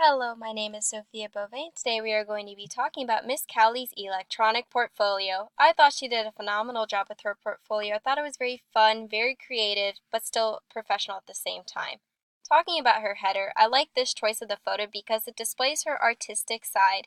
Hello, my name is Sophia Beauvais. Today we are going to be talking about Miss Cowley's electronic portfolio. I thought she did a phenomenal job with her portfolio. I thought it was very fun, very creative, but still professional at the same time. Talking about her header, I like this choice of the photo because it displays her artistic side,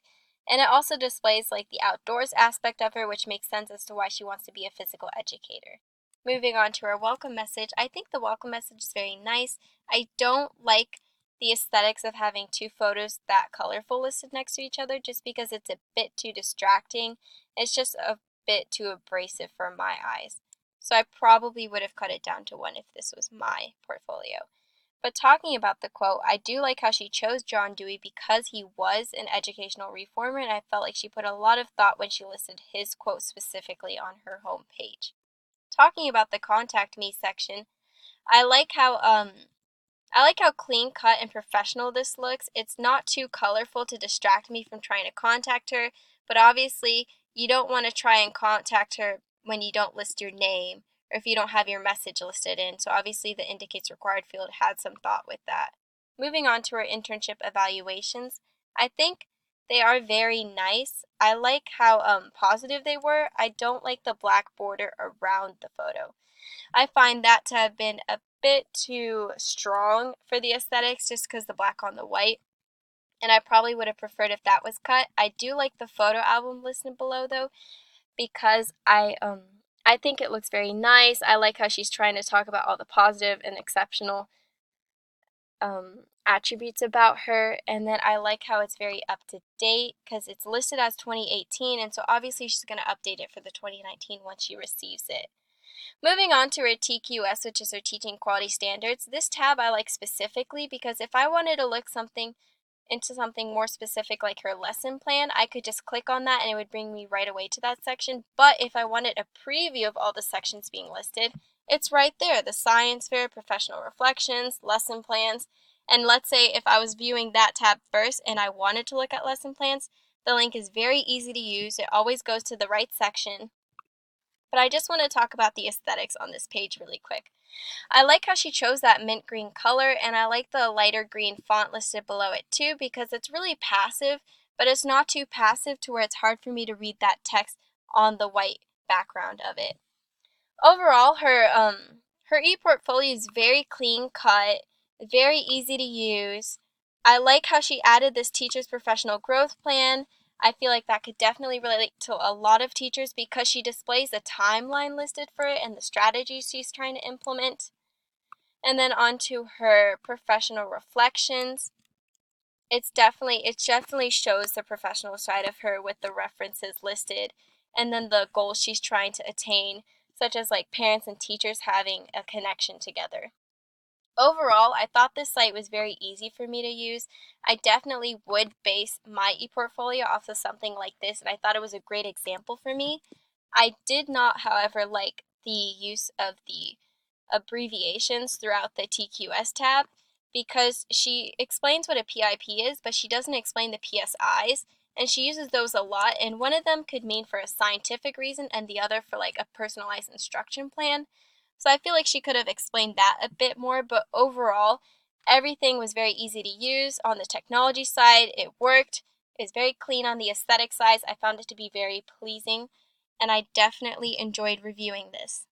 and it also displays like the outdoors aspect of her, which makes sense as to why she wants to be a physical educator. Moving on to her welcome message, I think the welcome message is very nice. I don't like the aesthetics of having two photos that colorful listed next to each other just because it's a bit too distracting. It's just a bit too abrasive for my eyes. So I probably would have cut it down to one if this was my portfolio. But talking about the quote, I do like how she chose John Dewey because he was an educational reformer, and I felt like she put a lot of thought when she listed his quote specifically on her home page. Talking about the contact me section, I like how clean cut and professional this looks. It's not too colorful to distract me from trying to contact her, but obviously you don't want to try and contact her when you don't list your name or if you don't have your message listed in. So obviously the indicates required field had some thought with that. Moving on to our internship evaluations, I think they are very nice. I like how positive they were. I don't like the black border around the photo. I find that to have been a bit too strong for the aesthetics just because the black on the white, and I probably would have preferred if that was cut. I do like the photo album listed below though because I think it looks very nice. I like how she's trying to talk about all the positive and exceptional attributes about her, and then I like how it's very up to date because it's listed as 2018, and so obviously she's going to update it for the 2019 once she receives it. Moving on to her TQS, which is her Teaching Quality Standards. This tab I like specifically because if I wanted to look into something more specific like her lesson plan, I could just click on that and it would bring me right away to that section. But if I wanted a preview of all the sections being listed, it's right there. The science fair, professional reflections, lesson plans. And let's say if I was viewing that tab first and I wanted to look at lesson plans, the link is very easy to use. It always goes to the right section. But I just want to talk about the aesthetics on this page really quick. I like how she chose that mint green color, and I like the lighter green font listed below it too because it's really passive, but it's not too passive to where it's hard for me to read that text on the white background of it. Overall, her ePortfolio is very clean cut, very easy to use. I like how she added this teacher's professional growth plan. I feel like that could definitely relate to a lot of teachers because she displays a timeline listed for it and the strategies she's trying to implement. And then on to her professional reflections. It definitely shows the professional side of her with the references listed and then the goals she's trying to attain, such as like parents and teachers having a connection together. Overall, I thought this site was very easy for me to use. I definitely would base my ePortfolio off of something like this, and I thought it was a great example for me. I did not, however, like the use of the abbreviations throughout the TQS tab because she explains what a PIP is, but she doesn't explain the PSIs, and she uses those a lot, and one of them could mean for a scientific reason and the other for like a personalized instruction plan. So I feel like she could have explained that a bit more, but overall, everything was very easy to use. On the technology side, it worked. It was very clean on the aesthetic side. I found it to be very pleasing, and I definitely enjoyed reviewing this.